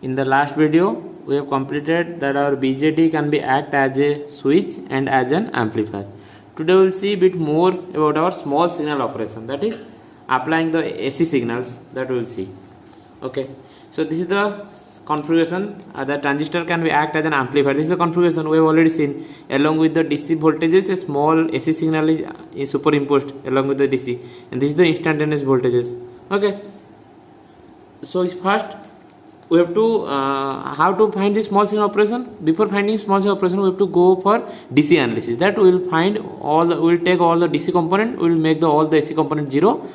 In the last video, we have completed that our BJT can be act as a switch and as an amplifier. Today we will see a bit more about our small signal operation, that is applying the AC signals, that we will see. Okay, so this is the configuration. The transistor can be act as an amplifier. This is the configuration we have already seen. Along with the DC voltages, a small AC signal is superimposed along with the DC, and this is the instantaneous voltages. Okay, so first we have to how to find the small signal operation. Before finding small signal operation, we have to go for DC analysis. That we will find all the, we will take all the DC component, we will make all the AC component 0,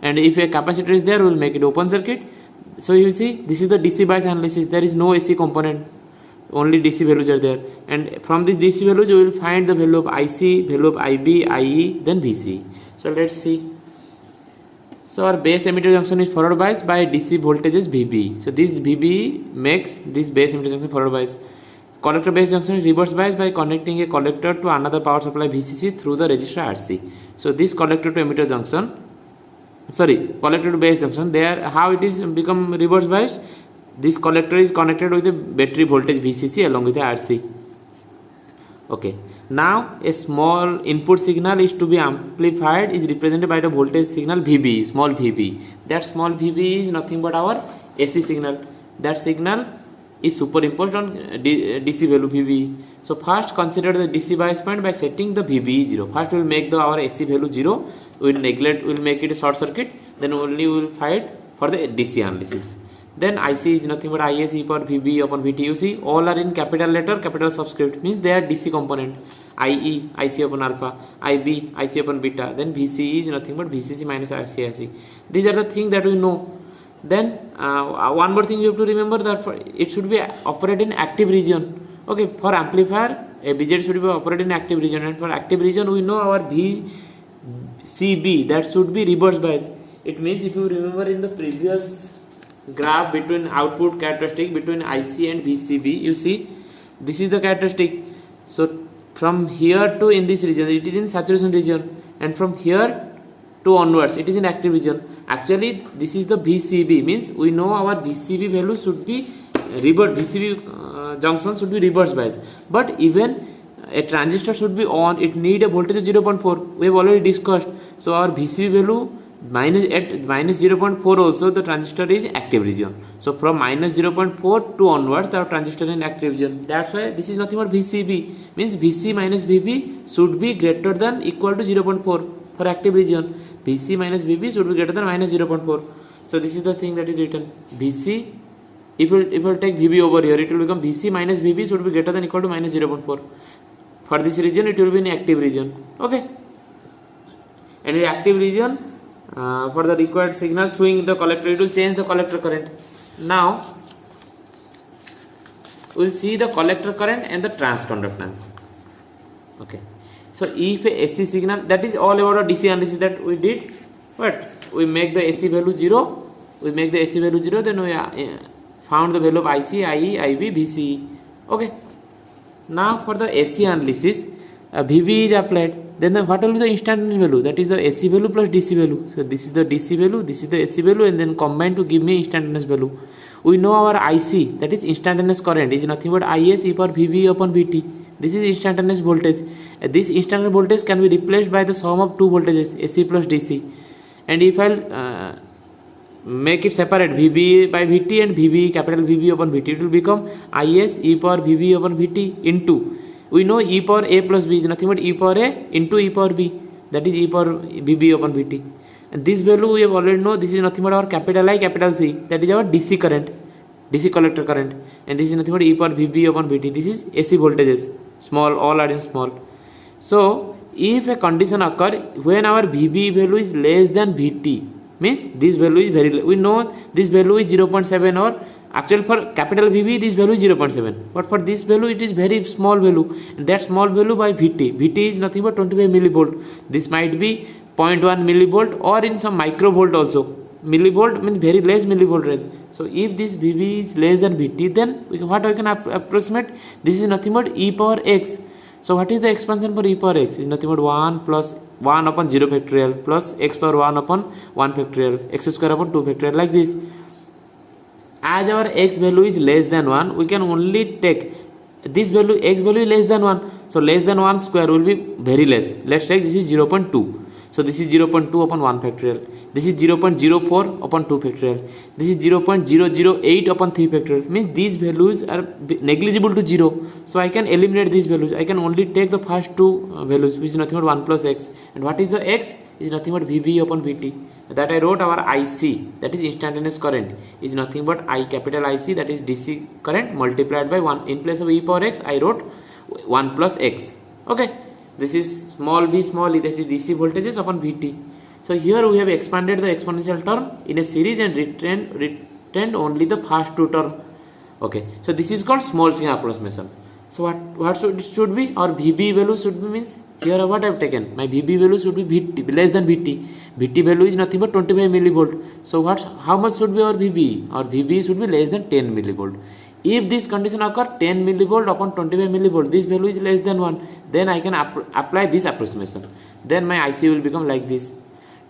and if a capacitor is there, we will make it open circuit. So you see, this is the DC bias analysis. There is no AC component, only DC values are there, and from these DC values you will find the value of IC, value of IB, IE, then VC. So let's see. So our base emitter junction is forward biased by DC voltages VB. So this VB makes this base emitter junction forward biased. Collector base junction is reverse biased by connecting a collector to another power supply VCC through the resistor RC. So this collector to emitter junction, collector to base junction, there how it is become reverse biased. This collector is connected with the battery voltage VCC along with the RC. Okay, now a small input signal is to be amplified is represented by the voltage signal VB, small VB. That small VB is nothing but our AC signal. That signal is superimposed on DC value VB. So first consider the DC bias point by setting the VB 0. First we will make our AC value 0. We will make it a short circuit. Then only we will fight for the DC analysis. Then IC is nothing but IS e power VB upon VT. You see, all are in capital letter, capital subscript, means they are DC component. IE, IC upon alpha, IB, IC upon beta. Then VC is nothing but VCC minus RC. These are the things that we know. Then one more thing you have to remember, that it should be operated in active region. Okay, for amplifier, a BJT should be operated in active region, and for active region we know our VCB, that should be reverse bias. It means if you remember in the previous graph between output characteristic between IC and VCB, you see this is the characteristic. So from here to in this region it is in saturation region, and from here to onwards it is in active region. Actually this is the VCB, means we know our VCB value should be reverse, VCB junction should be reverse bias. But even a transistor should be on, it need a voltage of 0.4. we have already discussed. So our VCB value minus 0.4 also the transistor is active region. So from minus 0.4 to onwards the transistor is in active region. That's why this is nothing but VCB, means VC minus VB should be greater than equal to 0.4 for active region. VC minus VB should be greater than minus 0.4. So this is the thing that is written. VC, if we take VB over here, it will become VC minus VB should be greater than equal to minus 0.4. For this region it will be in active region. Okay, and in active region, for the required signal swing the collector, it will change the collector current. Now we will see the collector current and the transconductance. Okay, so if a AC signal, that is all about the DC analysis that we did. But we make the AC value 0, then we found the value of IC, IE, IB, VCE. Okay, now for the AC analysis, VB is applied. Then what will be the instantaneous value? That is the AC value plus DC value. So this is the DC value, this is the AC value, and then combine to give me instantaneous value. We know our IC, that is instantaneous current, is nothing but IS e power VB upon VT. This is instantaneous voltage. This instantaneous voltage can be replaced by the sum of two voltages, AC plus DC. And if I make it separate, VB by VT and VB, capital VB upon VT, it will become IS e power VB upon VT into, we know e power A plus B is nothing but e power A into e power B, that is e power VB upon VT. And this value we have already know, this is nothing but our capital I, capital C, that is our DC current, DC collector current, and this is nothing but e power VB upon VT. This is AC voltages, small, all are in small. So if a condition occur when our VB value is less than VT, means this value is very low. We know this value is 0.7, or actually for capital VB this value is 0.7, but for this value it is very small value, and that small value by VT is nothing but 25 millivolt. This might be 0.1 millivolt or in some microvolt also. Millivolt means very less millivolt range. So if this VB is less than VT, then what I can approximate, this is nothing but e power x. So what is the expansion for e power x? Is nothing but 1 plus 1 upon 0 factorial plus x power 1 upon 1 factorial, x square upon 2 factorial, like this. as our x value is less than 1, we can only take this value, x value is less than 1, so less than 1 square will be very less. Let's take this is 0.2, so this is 0.2 upon 1 factorial, this is 0.04 upon 2 factorial, this is 0.008 upon 3 factorial, means these values are negligible to 0, so I can eliminate these values. I can only take the first two values, which is nothing but 1 plus x, and what is the x? Is nothing but VB upon VT, that I wrote our IC, that is instantaneous current, is nothing but I capital IC, that is DC current multiplied by 1. In place of e power x, I wrote 1 plus x. Okay, this is small v small e, that is DC voltages upon VT. So here we have expanded the exponential term in a series and retained only the first two term. Okay, so this is called small signal approximation. So what should be our VB value should be, means here what I have taken, my VB value should be VT less than VT. VT value is nothing but 25 millivolt. So how much should be our VB? Our VB should be less than 10 millivolt. If this condition occur 10 millivolt upon 25 millivolt, this value is less than 1, then I can apply this approximation. Then my IC will become like this.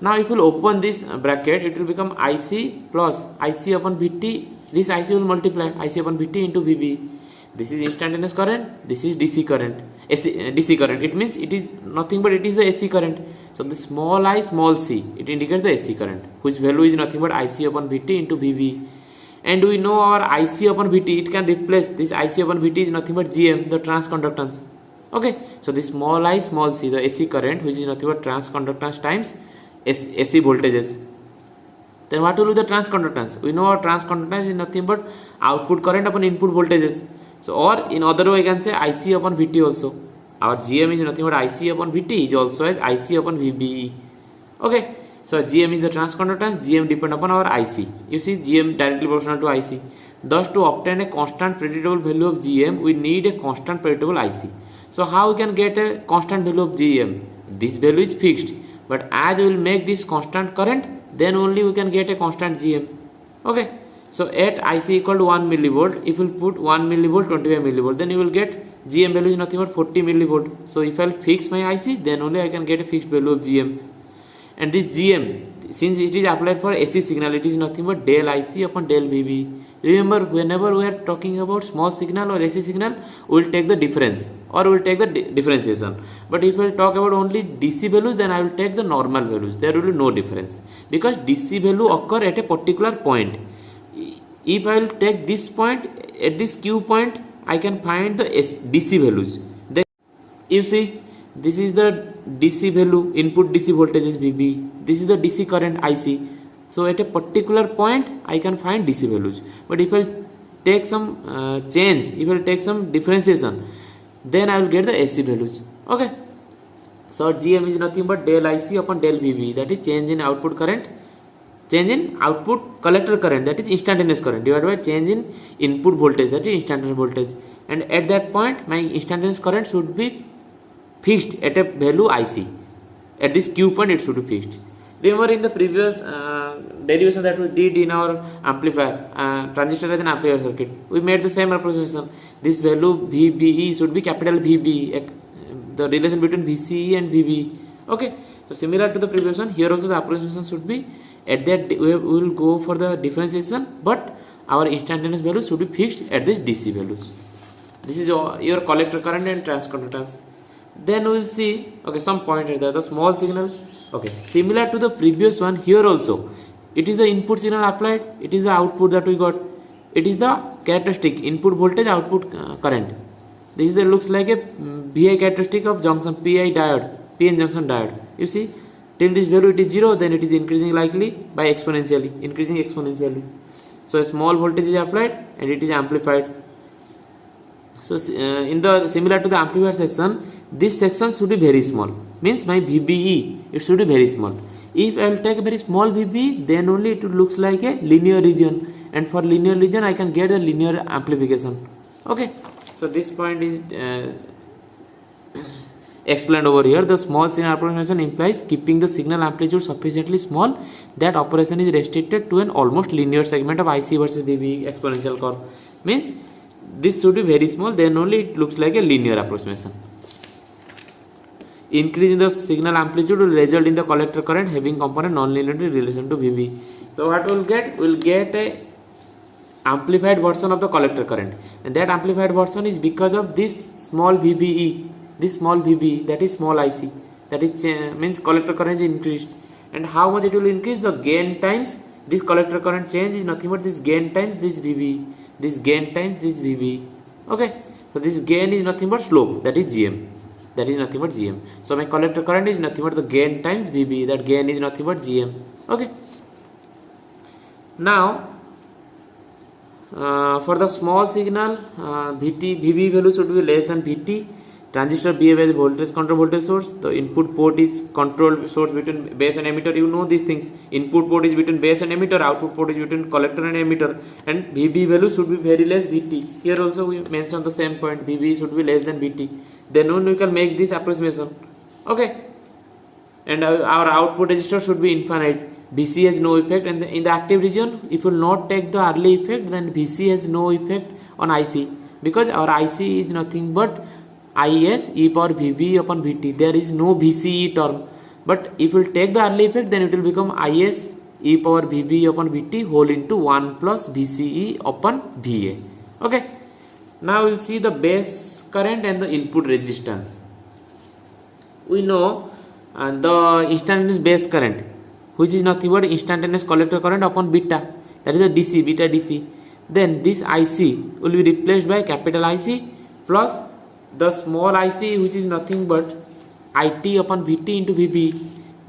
Now if you will open this bracket, it will become IC plus IC upon VT. This IC will multiply IC upon VT into VB. This is instantaneous current, this is DC current, DC current. It means it is nothing but it is the AC current. So the small I small c, it indicates the AC current, whose value is nothing but IC upon VT into VB. And we know our IC upon VT, it can replace this IC upon VT is nothing but GM, the transconductance. Okay, so the small I small c, the AC current, which is nothing but transconductance times AC voltages. Then what will be the transconductance? We know our transconductance is nothing but output current upon input voltages. So, or in other way I can say IC upon VT also. Our GM is nothing but IC upon VT, is also as IC upon VB. Okay, so GM is the transconductance, GM depend upon our IC. You see, GM directly proportional to IC. Thus, to obtain a constant predictable value of GM, we need a constant predictable IC. So how we can get a constant value of GM? This value is fixed, but as we will make this constant current, then only we can get a constant GM. Okay. So at IC equal to 1 millivolt, if you put 1 millivolt, 25 millivolt, then you will get GM value is nothing but 40 millivolt. So if I will fix my IC, then only I can get a fixed value of GM. And this GM, since it is applied for AC signal, it is nothing but del IC upon del VB. Remember, whenever we are talking about small signal or AC signal, we will take the difference or we will take the differentiation. But if I will talk about only DC values, then I will take the normal values. There will be no difference, because DC value occur at a particular point. If I will take this point, at this Q point, I can find the DC values. Then you see, this is the DC value, input DC voltage is VB. This is the DC current IC. So at a particular point, I can find DC values. But if I take some change, if I take some differentiation, then I will get the AC values. Okay. So GM is nothing but del IC upon del VB. That is change in output current. Change in output collector current, that is instantaneous current, divided by change in input voltage, that is instantaneous voltage. And at that point, my instantaneous current should be fixed at a value IC. At this Q point, it should be fixed. Remember in the previous derivation that we did in our amplifier, transistor as an amplifier circuit, we made the same approximation. This value VBE should be capital VB, the relation between VCE and VB. Okay, so similar to the previous one, here also the approximation should be. At that we will go for the differentiation, but our instantaneous value should be fixed at this DC values. This is your collector current and transconductance. Then we will see, okay, some pointers there, the small signal. Okay, similar to the previous one, here also it is the input signal applied, it is the output that we got, it is the characteristic input voltage, output current. This is the looks like a VI characteristic of junction PI diode, PN junction diode. You see, till this value it is 0, then it is increasing likely by exponentially, increasing exponentially. So a small voltage is applied and it is amplified. So in the similar to the amplifier section, this section should be very small, means my VBE, it should be very small. If I will take a very small VBE, then only it looks like a linear region, and for linear region I can get a linear amplification. Okay, so this point is explained over here. The small signal approximation implies keeping the signal amplitude sufficiently small that operation is restricted to an almost linear segment of IC versus VB exponential curve. Means this should be very small, then only it looks like a linear approximation. Increase in the signal amplitude will result in the collector current having component non-linearity in relation to VB. So what we will get? We will get a amplified version of the collector current, and that amplified version is because of this small VBE, this small VBE, that is small IC, that is means collector current is increased. And how much it will increase? The gain times this collector current change is nothing but this gain times this VBE, this gain times this VBE. Okay, so this gain is nothing but slope, that is GM, that is nothing but GM. So my collector current is nothing but the gain times VBE, that gain is nothing but GM. Okay, now for the small signal, VB value should be less than VT. Transistor behave as voltage control voltage source. The input port is control source between base and emitter. You know these things. Input port is between base and emitter. Output port is between collector and emitter. And VB value should be very less VT. Here also we mentioned the same point. VB should be less than VT. Then only we can make this approximation. Okay. And our output resistor should be infinite. VC has no effect, and in the active region, if you will not take the early effect, then VC has no effect on IC, because our IC is nothing but IS e power VB upon VT. There is no VCE term. But if you will take the early effect, then it will become IS e power VB upon VT whole into 1 plus VCE upon VA. Okay. Now we will see the base current and the input resistance. We know the instantaneous base current, which is nothing but instantaneous collector current upon beta, that is a DC, beta DC. Then this IC will be replaced by capital IC plus the small IC, which is nothing but IT upon VT into VB.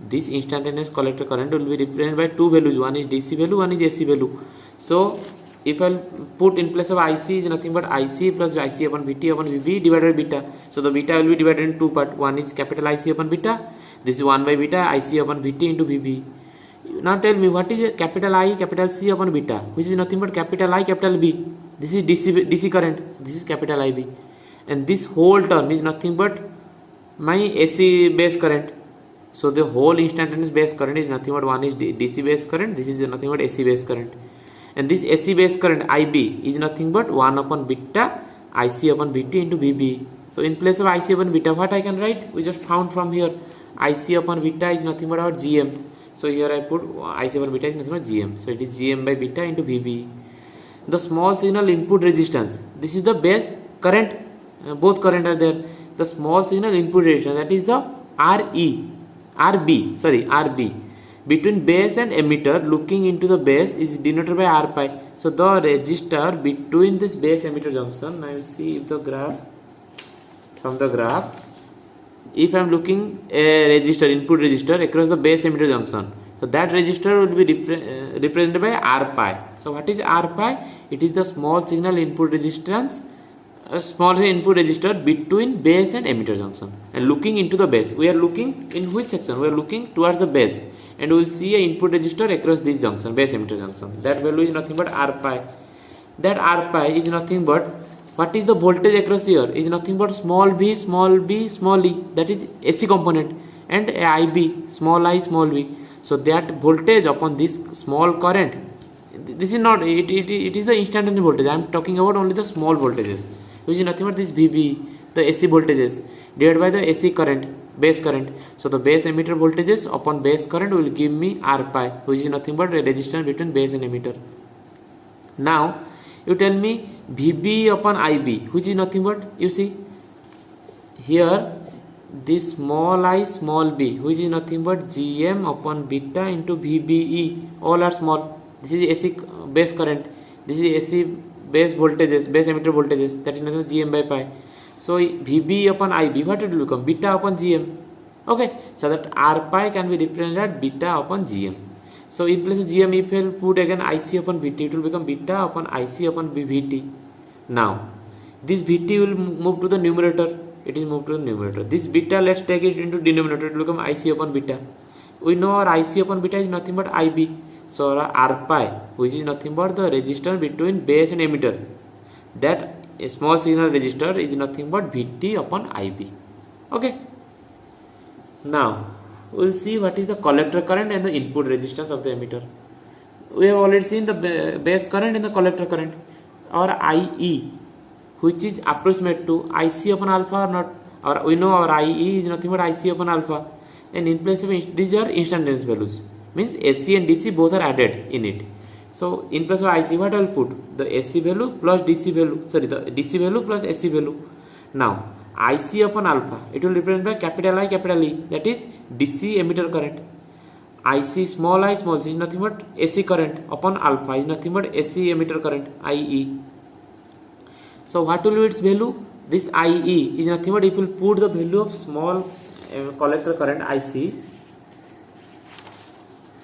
This instantaneous collector current will be represented by two values, one is DC value, one is AC value. So if I put in place of IC is nothing but IC plus IC upon VT upon VB divided by beta. So the beta will be divided in two parts, one is capital IC upon beta, this is 1 by beta IC upon VT into VB. Now tell me, what is capital I capital C upon beta, which is nothing but capital I capital B. This is DC current, so this is capital IB, and this whole term is nothing but my AC base current. So the whole instantaneous base current is nothing but one is DC base current, this is nothing but AC base current, and this AC base current IB is nothing but 1 upon beta IC upon VT into VB. So in place of IC upon beta, what I can write? We just found from here IC upon beta is nothing but our GM. So here I put IC upon beta is nothing but GM. So it is GM by beta into VB. The small signal input resistance, this is the base current, both current are there. The small signal input resistance, that is the RB between base and emitter looking into the base is denoted by R pi. So the resistor between this base emitter junction, I will see if the graph, from the graph, if I am looking a resistor, input resistor across the base emitter junction, so that resistor will be represented by R pi. So what is R pi? It is the small signal input resistance, small signal input resistor between base and emitter junction, and looking into the base. We are looking in which section? We are looking towards the base, and we will see a input resistor across this junction, base emitter junction. That value is nothing but R pi. That R pi is nothing but, what is the voltage across here? Is nothing but small b, small e, that is AC component, and IB, small I, small v. So that voltage upon this small current, this is not, it is the instantaneous voltage. I am talking about only the small voltages, which is nothing but this VB, the AC voltages, divided by the AC current, base current. So the base emitter voltages upon base current will give me R pi, which is nothing but a resistance between base and emitter. Now you tell me VB upon IB, which is nothing but, you see here, this small I small b, which is nothing but GM upon beta into VBE, all are small. This is AC base current, this is AC base voltages, base emitter voltages, that is nothing but GM by pi. So VB upon IB, what it will become? Beta upon GM. Okay, so that R pi can be represented as beta upon GM. So in place of GM, if you put again IC upon VT, it will become beta upon IC upon VT. Now this VT will move to the numerator. It is moved to the numerator. This beta, let's take it into denominator. It will become IC upon beta. We know our IC upon beta is nothing but IB. So our R pi, which is nothing but the resistance between base and emitter, that a small signal resistor is nothing but VT upon IB. Okay. Now we will see what is the collector current and the input resistance of the emitter. We have already seen the base current and the collector current. Our IE, which is approximate to IC upon alpha or not, or we know our IE is nothing but IC upon alpha, and in place of these are instantaneous values, means AC and DC both are added in it. So in place of IC, what I will put? The AC value plus DC value, sorry, the DC value plus AC value. Now IC upon alpha, it will represent by capital I, capital E, that is DC emitter current. IC small I small c is nothing but AC current upon alpha is nothing but AC emitter current, IE. So what will be its value? This IE is nothing but if you put the value of small collector current IC,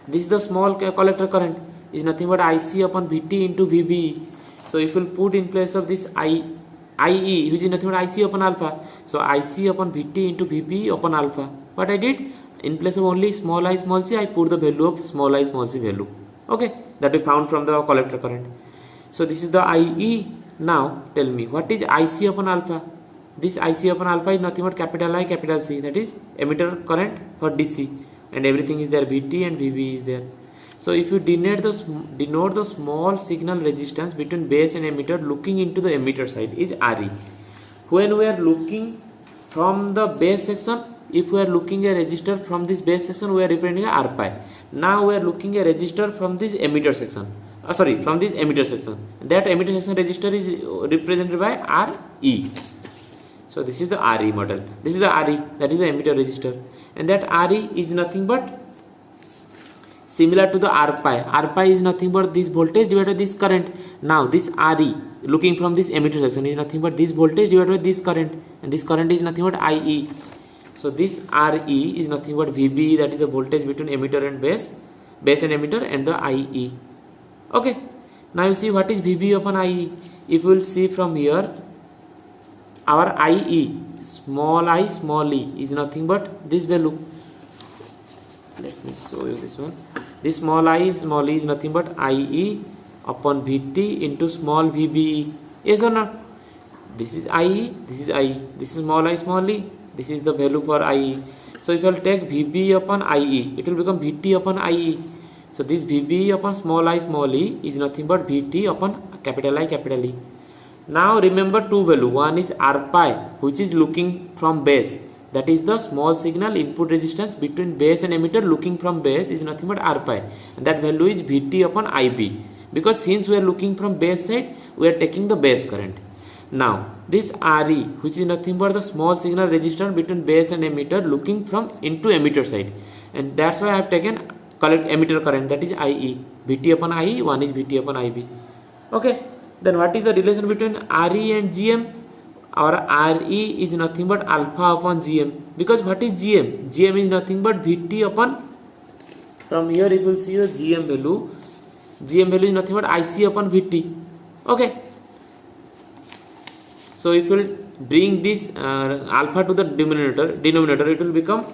this is the small collector current, is nothing but IC upon Vt into Vbe. So if you put in place of this IE, which is nothing but IC upon alpha, so IC upon Vt into Vbe upon alpha. What I did, in place of only small I small c, I put the value of small I small c value, okay, that we found from the collector current. So this is the IE. Now tell me, what is IC upon alpha? This IC upon alpha is nothing but capital I, capital C, that is emitter current for DC, and everything is there, Vt and Vb is there. So if you denote the small signal resistance between base and emitter looking into the emitter side is Re. When we are looking from the base section, if we are looking a resistor from this base section, we are representing a R pi. Now we are looking a resistor from this emitter section. From this emitter section. That emitter section resistor is represented by Re. So this is the Re model. This is the Re, that is the emitter resistor, and that Re is nothing but similar to the R pi. R pi is nothing but this voltage divided by this current. Now this Re looking from this emitter section is nothing but this voltage divided by this current, and this current is nothing but IE. So this Re is nothing but Vb, that is the voltage between emitter and base and emitter, and the IE. Okay, now you see what is Vb upon IE. If you will see from here, our IE small I small e is nothing but this value. Let me show you this one. This small I small e is nothing but IE upon Vt into small Vbe. Yes or not? This is IE, this is IE, this is small I small e, this is the value for IE. So if I will take Vb upon IE, it will become Vt upon IE. So this Vb upon small I small e is nothing but Vt upon capital I capital E. Now remember two value. One is R pi, which is looking from base, that is the small signal input resistance between base and emitter looking from base is nothing but R pi, and that value is Vt upon Ib, because since we are looking from base side, we are taking the base current. Now this Re, which is nothing but the small signal resistance between base and emitter looking from into emitter side, and that's why I have taken emitter current, that is IE. Vt upon IE, one is Vt upon Ib. Okay, then what is the relation between Re and Gm? Our Re is nothing but alpha upon Gm, because what is Gm? Gm is nothing but Vt upon, from here you will see the Gm value is nothing but IC upon Vt. Okay, so if you will bring this alpha to the denominator, it will become,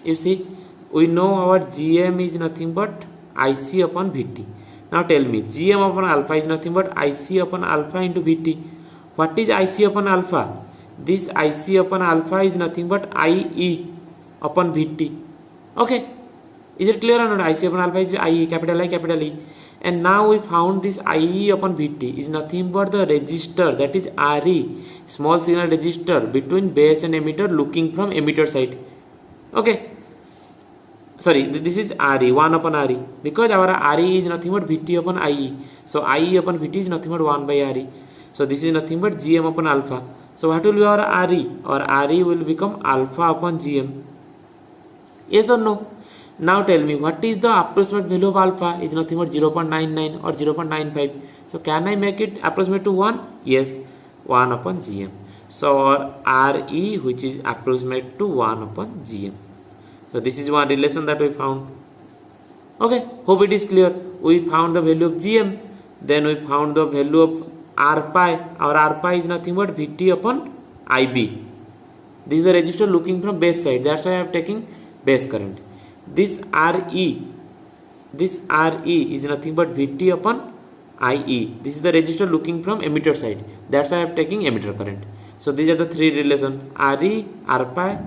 you see, we know our Gm is nothing but IC upon Vt. Now tell me, Gm upon alpha is nothing but IC upon alpha into Vt. What is IC upon alpha? This IC upon alpha is nothing but IE upon Vt. Okay, is it clear or not? IC upon alpha is IE, capital I capital E. And now we found this IE upon Vt is nothing but the resistor, that is Re, small signal resistor between base and emitter looking from emitter side. Okay, sorry, this is Re, 1 upon Re, because our Re is nothing but Vt upon IE. So IE upon Vt is nothing but 1 by Re. So this is nothing but Gm upon alpha. So what will be our Re? Our Re will become alpha upon Gm. Yes or no? Now tell me, what is the approximate value of alpha? Is nothing but 0.99 or 0.95. So can I make it approximate to 1? Yes, 1 upon Gm. So our Re, which is approximate to 1 upon Gm. So this is one relation that we found. Okay, hope it is clear. We found the value of Gm, then we found the value of R pi. Our R pi is nothing but Vt upon Ib. This is the resistor looking from base side, that's why I have taken base current. This Re is nothing but Vt upon IE. This is the resistor looking from emitter side, that's why I have taken emitter current. So these are the three relations, Re, R pi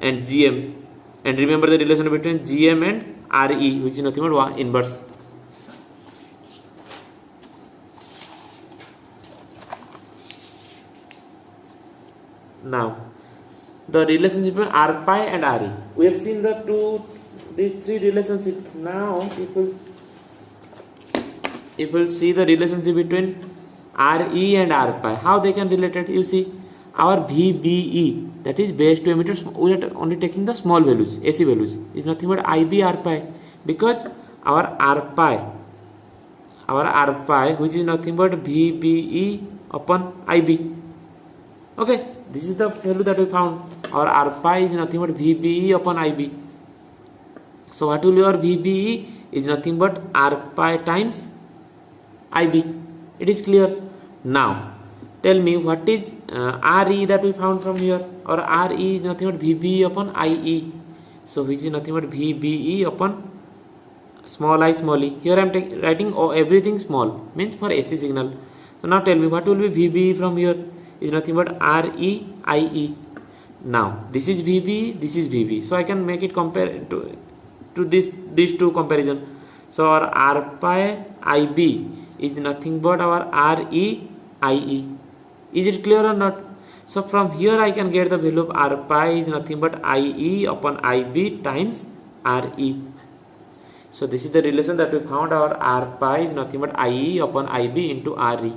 and Gm. And remember the relation between Gm and Re, which is nothing but 1 inverse. Now the relationship between R pi and Re. We have seen the two these three relationships. Now if we'll see the relationship between RE and R pi, how they can relate it? You see, our VBE, that is base to emitter, we are only taking the small values, AC values, is nothing but IB R pi, because our R pi, which is nothing but VBE upon IB. Okay, this is the value that we found. Our R pi is nothing but VBE upon IB. So what will be our VBE? Is nothing but R pi times IB. It is clear. Now tell me what is RE that we found from here. Or RE is nothing but VBE upon IE. So which is nothing but VBE upon small I small e. Here I am writing everything small, means for AC signal. So now tell me what will be VBE from here. Is nothing but RE IE. Now this is VBE, this is VBE. So I can make it compare to these two comparison. So our R pi IB is nothing but our RE IE. Is it clear or not? So from here I can get the value of R pi is nothing but IE upon IB times RE. So this is the relation that we found. Our R pi is nothing but IE upon IB into RE.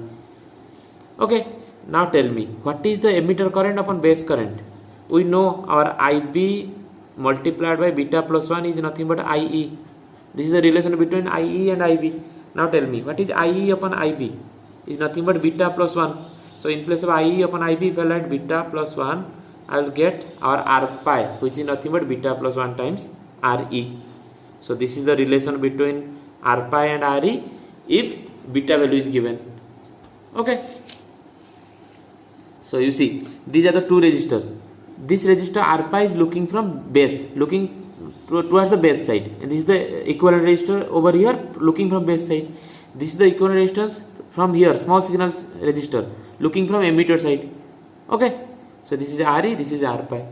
Okay, now tell me what is the emitter current upon base current. We know our IB multiplied by beta plus 1 is nothing but IE. This is the relation between IE and IB. Now tell me what is IE upon IB. Is nothing but beta plus 1. So in place of IE upon IB, if I write beta plus 1, I will get our R pi, which is nothing but beta plus 1 times RE. So this is the relation between R pi and RE if beta value is given. Okay. So you see, these are the two resistors. This resistor R pi is looking from base, looking towards the base side, and this is the equivalent resistor over here looking from base side. This is the equivalent resistance from here, small signal resistor, looking from emitter side. Okay, so this is RE, this is R pi.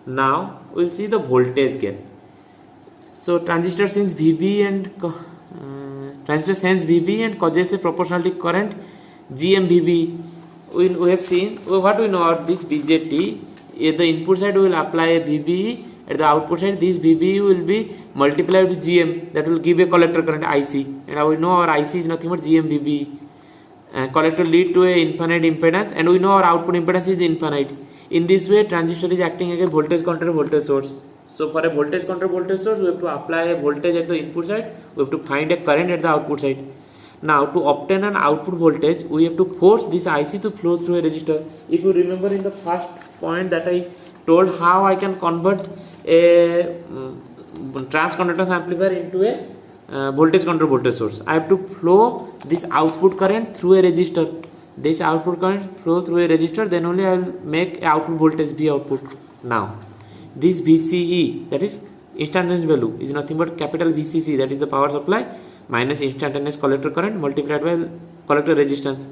Now we will see the voltage gain. So transistor sends VB and causes a proportionality current GMVB. We have seen what we know about this BJT. At the input side we will apply a VBE. At the output side this VBE will be multiplied with GM, that will give a collector current IC, and we know our IC is nothing but GMVBE. Collector lead to a infinite impedance, and we know our output impedance is infinite. In this way transistor is acting like a voltage controlled voltage source. So for a voltage controlled voltage source we have to apply a voltage at the input side, we have to find a current at the output side. Now to obtain an output voltage we have to force this IC to flow through a resistor. If you remember in the first point that I told how I can convert a transconductance amplifier into a voltage controlled voltage source, I have to flow this output current through a resistor. This output current flow through a resistor, then only I will make a output voltage V output. Now this VCE, that is instantaneous value, is nothing but capital VCC, that is the power supply, minus instantaneous collector current multiplied by collector resistance.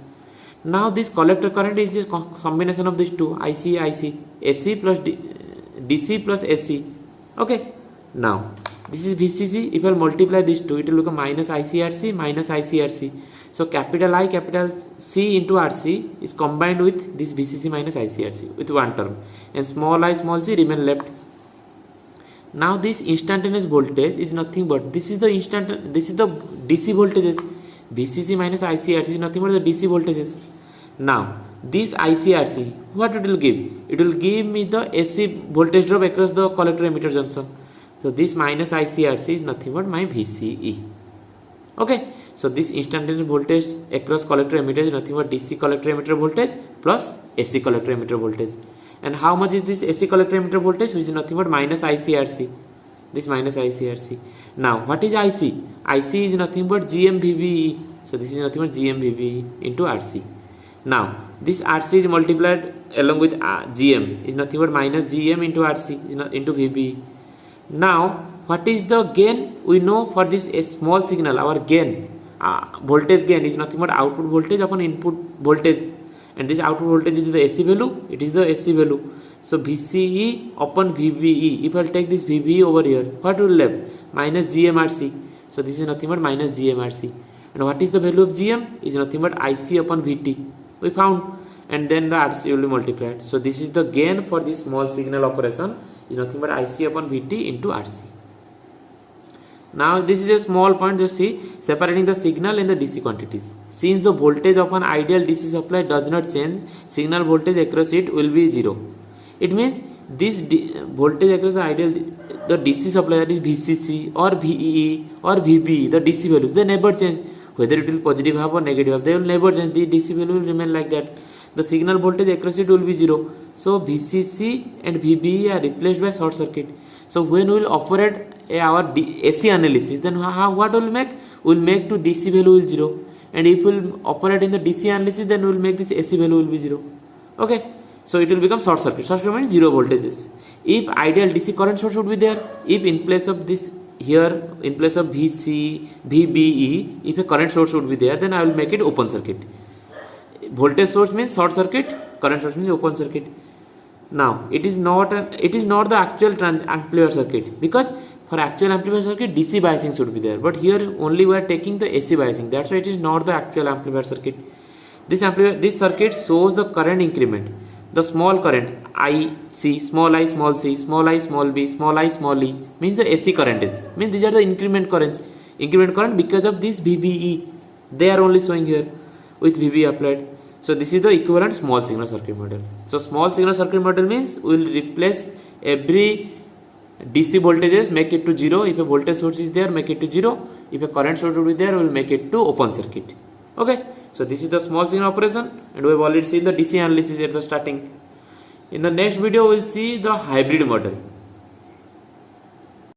Now this collector current is a combination of these two, IC, AC plus DC plus AC. Okay, now this is VCC. If I multiply these two, it will become minus ICRC minus ICRC. So capital I, capital C into RC is combined with this VCC minus ICRC with one term, and small I, small c remain left. Now this instantaneous voltage is nothing but this is the DC voltages. VCC minus ICRC is nothing but the DC voltages. Now this ICRC, what it will give? It will give me the AC voltage drop across the collector emitter junction. So this minus ICRC is nothing but my VCE. Okay, so this instantaneous voltage across collector emitter is nothing but DC collector emitter voltage plus AC collector emitter voltage. And how much is this AC collector emitter voltage? Which is nothing but minus ICRC. This minus ICRC. Now what is IC? IC is nothing but GMVBE. So this is nothing but GMVBE into RC. Now this RC is multiplied along with GM is nothing but minus GM into RC is not into VBE. Now what is the gain? We know for this a small signal our gain voltage gain is nothing but output voltage upon input voltage, and this output voltage is the AC value, it is the AC value. So VCE upon VBE, if I will take this VBE over here, what will left? Minus GMRC. So this is nothing but minus GMRC. And what is the value of GM? Is nothing but IC upon VT. We found, and then the RC will be multiplied. So this is the gain for this small signal operation is nothing but IC upon VT into RC. Now this is a small point, just see, separating the signal and the DC quantities. Since the voltage of an ideal DC supply does not change, signal voltage across it will be 0. It means this voltage across the ideal, the DC supply, that is VCC or VEE or VBE, the DC values, they never change. Whether it will positive half or negative half, they will never change. The DC value will remain like that. The signal voltage across it will be 0. So VCC and VBE are replaced by short circuit. So when we will operate our AC analysis, then what will make? We will make to DC value will 0. And if we will operate in the DC analysis, then we will make this AC value will be 0. Okay. So it will become short circuit. Short circuit means 0 voltages. If ideal DC current source would be there, if in place of this here, in place of VC, VBE, if a current source would be there, then I will make it open circuit. Voltage source means short circuit, current source means open circuit. Now it is not the actual amplifier circuit, because for actual amplifier circuit DC biasing should be there, but here only we are taking the AC biasing. That's why it is not the actual amplifier circuit. This circuit shows the current increment. The small current IC, small I, small c, small I, small b, small I, small e means the AC current is. Means these are the increment currents. Increment current because of this VBE. They are only showing here with VBE applied. So this is the equivalent small signal circuit model. So small signal circuit model means we will replace every DC voltages, make it to 0. If a voltage source is there, make it to 0. If a current source will be there, we will make it to open circuit. Okay. So this is the small signal operation, and we have already seen the DC analysis at the starting. In the next video, we will see the hybrid model.